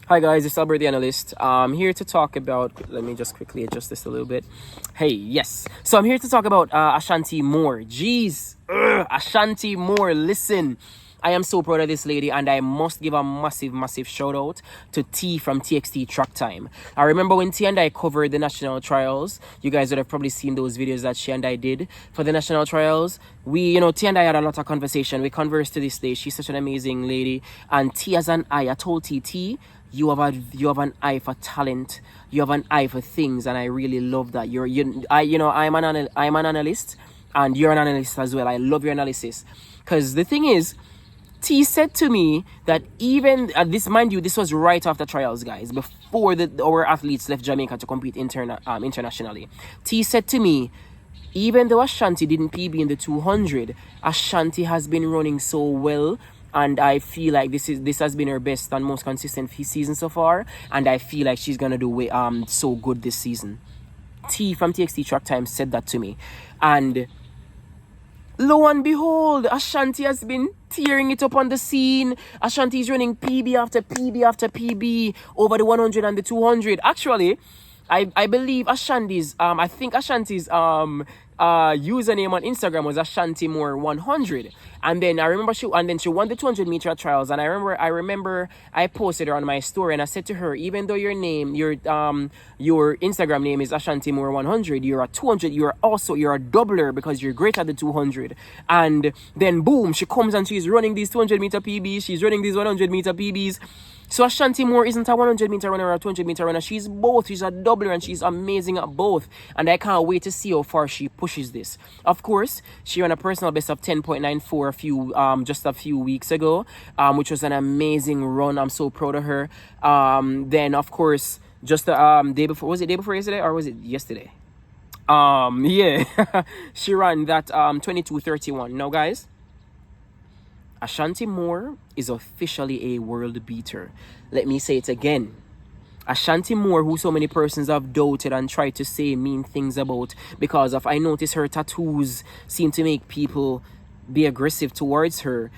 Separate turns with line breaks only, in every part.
Hi guys, it's Albert the Analyst. I'm here to talk about, let me just quickly adjust this a little bit. Hey, yes. So I'm here to talk about Ashanti Moore. Jeez, Ashanti Moore, listen. I am so proud of this lady, and I must give a massive shout out to T from TXT Track Time. I remember when T and I covered the national trials. You guys would have probably seen those videos that she and I did for the national trials. T and I had a lot of conversation. We conversed to this day. She's such an amazing lady. And T as an eye, I told T, you have an eye for talent. You have an eye for things, and I really love that. I'm an analyst, and you're an analyst as well. I love your analysis, because the thing is, T said to me that even this, mind you, this was right after trials, guys, before our athletes left Jamaica to compete internationally. T said to me, even though Ashanti didn't PB in the 200, Ashanti has been running so well. And I feel like this has been her best and most consistent season so far. And I feel like she's gonna do so good this season. T from TXT Track Time said that to me. And lo and behold, Ashanti has been tearing it up on the scene. Ashanti is running PB after PB after PB over the 100 and the 200. Actually, I believe Ashanti's username on Instagram was Ashanti Moore 100, and then I remember she won the 200 meter trials, and I remember I posted her on my story, and I said to her, even though your Instagram name is Ashanti Moore 100, you're a 200, you're a doubler because you're great at the 200. And then boom, she comes and she's running these 200 meter PBs, she's running these 100 meter PBs. So Ashanti Moore isn't a 100 meter runner or a 200 meter runner. She's both. She's a doubler, and she's amazing at both. And I can't wait to see how far she pushes this. Of course, she ran a personal best of 10.94 just a few weeks ago, which was an amazing run. I'm so proud of her. Then of course, just the day before, was it day before yesterday or was it yesterday? Yeah, she ran that 22:31. Now, guys, Ashanti Moore is officially a world beater. Let me say it again. Ashanti Moore, who so many persons have doubted and tried to say mean things about because of, I notice her tattoos seem to make people be aggressive towards her.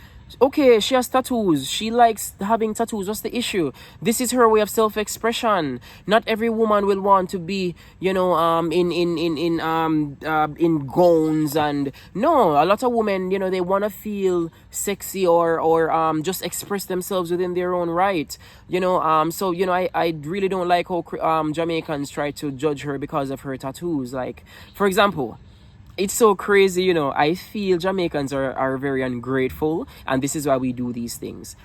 Okay, she has tattoos. She likes having tattoos. What's the issue? This is her way of self-expression. Not every woman will want to be, in gowns, and no, a lot of women, they want to feel sexy or just express themselves within their own right. I really don't like how Jamaicans try to judge her because of her tattoos. Like, for example, it's so crazy, I feel Jamaicans are very ungrateful, and this is why we do these things.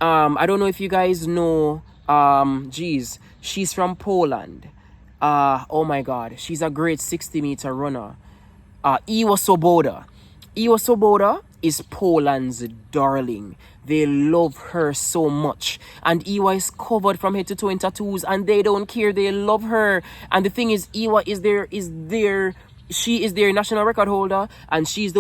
I don't know if you guys know, she's from Poland. Oh my God, she's a great 60-meter runner. Iwa Swoboda. Iwa Swoboda is Poland's darling. They love her so much. And Iwa is covered from head to toe in tattoos, and they don't care. They love her. And the thing is, Iwa she is their national record holder, and she's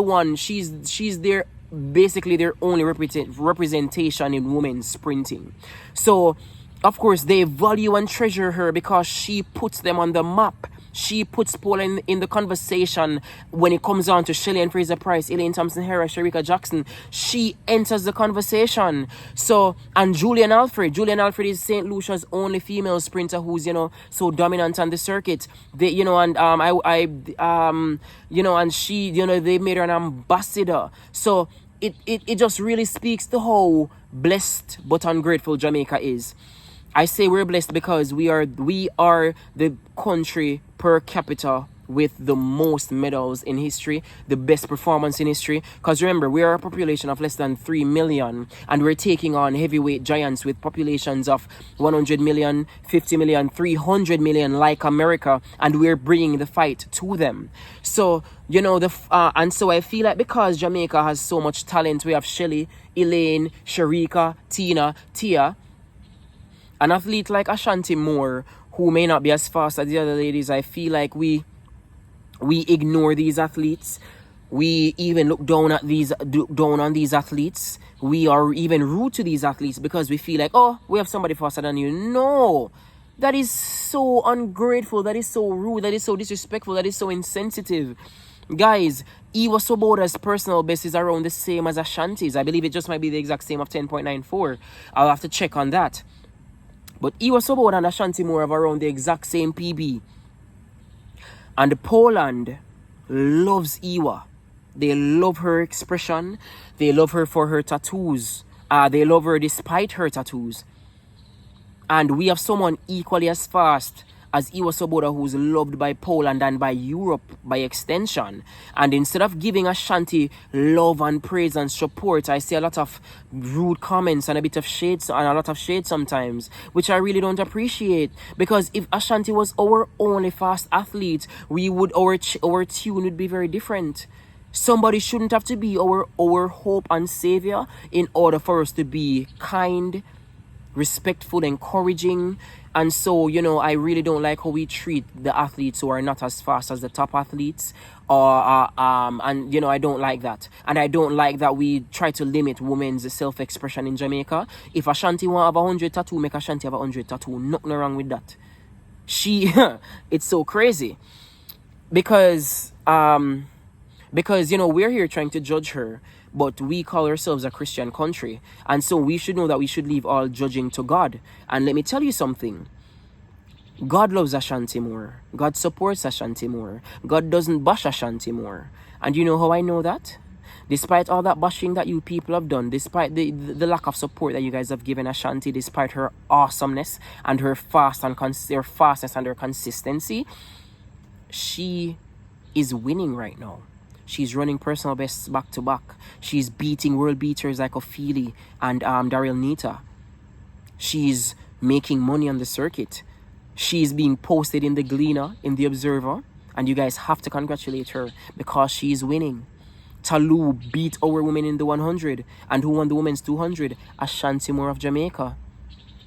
basically their only representation in women's sprinting. So of course they value and treasure her because she puts them on the map. She puts Poland in the conversation when it comes on to Shelly-Ann, Fraser-Pryce, Elaine Thompson-Herah, Shericka Jackson. She enters the conversation. So, and Julian Alfred is St. Lucia's only female sprinter who's, so dominant on the circuit. They, and she, they made her an ambassador. So it just really speaks to how blessed but ungrateful Jamaica is. I say we're blessed because we are the country per capita with the most medals in history, the best performance in history. Because remember, we are a population of less than 3 million, and we're taking on heavyweight giants with populations of 100 million, 50 million, 300 million like America, and we're bringing the fight to them. So, and so I feel like because Jamaica has so much talent, we have Shelly, Elaine, Shericka, Tia, an athlete like Ashanti Moore, who may not be as fast as the other ladies, I feel like we ignore these athletes. We even look down on these athletes. We are even rude to these athletes because we feel like, oh, we have somebody faster than you. No, that is so ungrateful. That is so rude. That is so disrespectful. That is so insensitive. Guys, Iwa Swoboda's personal best is around the same as Ashanti's. I believe it just might be the exact same of 10.94. I'll have to check on that. But Iwa Sobot and Ashanti Moore have around the exact same PB. And Poland loves Iwa. They love her expression. They love her for her tattoos. They love her despite her tattoos. And we have someone equally as fast as Iwa Sobota who's loved by Poland and by Europe by extension. And instead of giving Ashanti love and praise and support, I see a lot of rude comments and a bit of shades and a lot of shade sometimes, which I really don't appreciate. Because if Ashanti was our only fast athlete, our tune would be very different. Somebody shouldn't have to be our hope and savior in order for us to be kind, respectful, encouraging. And so, I really don't like how we treat the athletes who are not as fast as the top athletes. I don't like that. And I don't like that we try to limit women's self-expression in Jamaica. If Ashanti want to have 100 tattoo, make Ashanti have 100 tattoo. Nothing wrong with that. It's so crazy. Because we're here trying to judge her, but we call ourselves a Christian country. And so we should know that we should leave all judging to God. And let me tell you something. God loves Ashanti Moore. God supports Ashanti Moore. God doesn't bash Ashanti Moore. And you know how I know that? Despite all that bashing that you people have done, despite the lack of support that you guys have given Ashanti, despite her awesomeness and her fastness and her consistency, she is winning right now. She's running personal bests back to back. She's beating world beaters like Ophelia and Daryl Nita. She's making money on the circuit. She's being posted in the Gleaner, in the Observer. And you guys have to congratulate her because she's winning. Talou beat our women in the 100. And who won the women's 200? Ashanti Moore of Jamaica.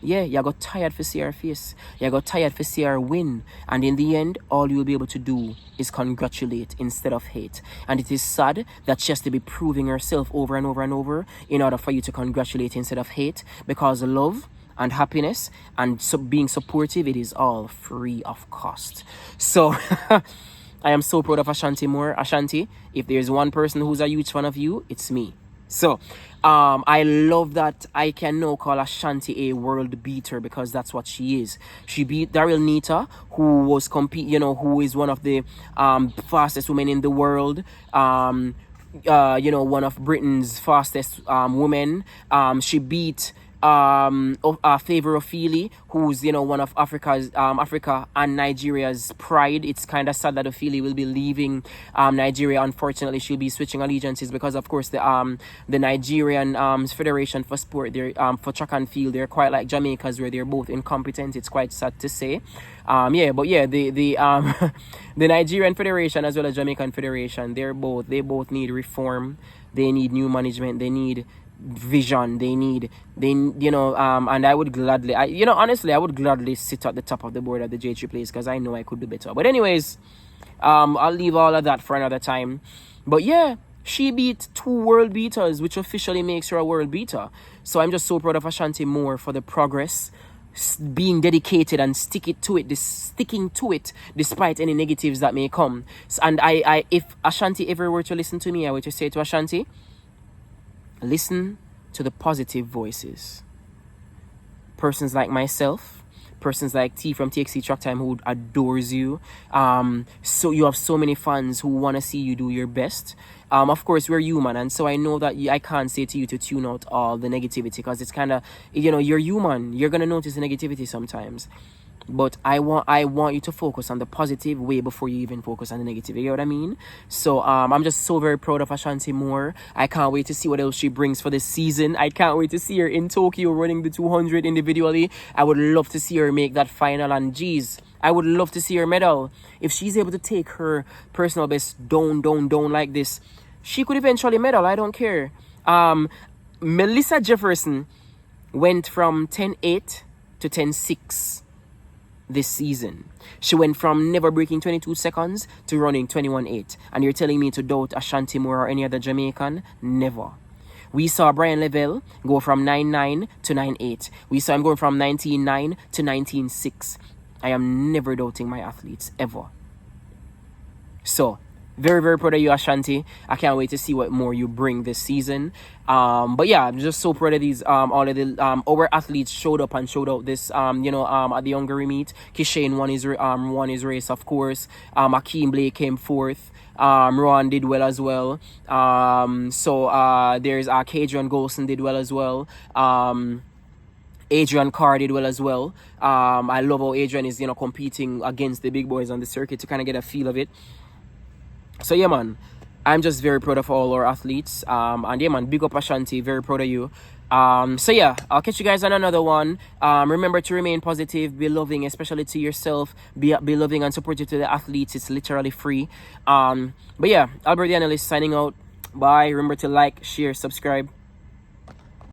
Yeah, you got tired for see her face. You got tired for see her win. And in the end, all you'll be able to do is congratulate instead of hate. And it is sad that she has to be proving herself over and over and over in order for you to congratulate instead of hate. Because love and happiness and being supportive, it is all free of cost. So, I am so proud of Ashanti Moore. Ashanti, if there's one person who's a huge fan of you, it's me. So, I love that I can now call Ashanti a world beater because that's what she is. She beat Daryl Nita, who was who is one of the fastest women in the world. One of Britain's fastest women. She beat Favor Ophelia, who's one of Africa and Nigeria's pride. It's kind of sad that Ophelia will be leaving Nigeria. Unfortunately, she'll be switching allegiances because, of course, the Nigerian Federation for Sport, they're for track and field, they're quite like Jamaica's, where they're both incompetent. It's quite sad to say. The Nigerian Federation as well as Jamaican Federation, they both need reform. They need new management. They need vision. And I would gladly, honestly, I would gladly sit at the top of the board at the J3 place because I know I could do better. But anyways, I'll leave all of that for another time. But yeah, she beat 2 world beaters, which officially makes her a world beater. So I'm just so proud of Ashanti Moore for the progress, being dedicated and sticking to it despite any negatives that may come. And I if Ashanti ever were to listen to me, I would just say to Ashanti, listen to the positive voices. Persons like myself, persons like T from TXC Track Time who adores you. So you have so many fans who want to see you do your best. Of course, we're human, and so I know that I can't say to you to tune out all the negativity because it's kind of, you're human. You're going to notice the negativity sometimes. But I want you to focus on the positive way before you even focus on the negative. You know what I mean? So I'm just so very proud of Ashanti Moore. I can't wait to see what else she brings for this season. I can't wait to see her in Tokyo running the 200 individually. I would love to see her make that final. And geez, I would love to see her medal. If she's able to take her personal best down like this, she could eventually medal. I don't care. Melissa Jefferson went from 10.8 to 10.6. this season. She went from never breaking 22 seconds to running 21.8. And you're telling me to doubt Ashanti Moore or any other Jamaican? Never. We saw Brian Lavelle go from 9.9 to 9.8. We saw him going from 19.9 to 19.6. I am never doubting my athletes, ever. So, Very, very proud of you, Ashanti. I can't wait to see what more you bring this season. But yeah, I'm just so proud of these all of the our athletes showed up and showed out this at the Hungary meet. Kishane won his race, of course. Akeem Blake came fourth. Rowan did well as well. There's Kadrian Golson did well as well. Adrian Carr did well as well. I love how Adrian is competing against the big boys on the circuit to kind of get a feel of it. So yeah, man, I'm just very proud of all our athletes. And yeah, man, big up Ashanti, very proud of you. So yeah, I'll catch you guys on another one. Remember to remain positive, be loving, especially to yourself. Be loving and supportive to the athletes. It's literally free. But yeah, Albert the Analyst signing out. Bye. Remember to like, share, subscribe.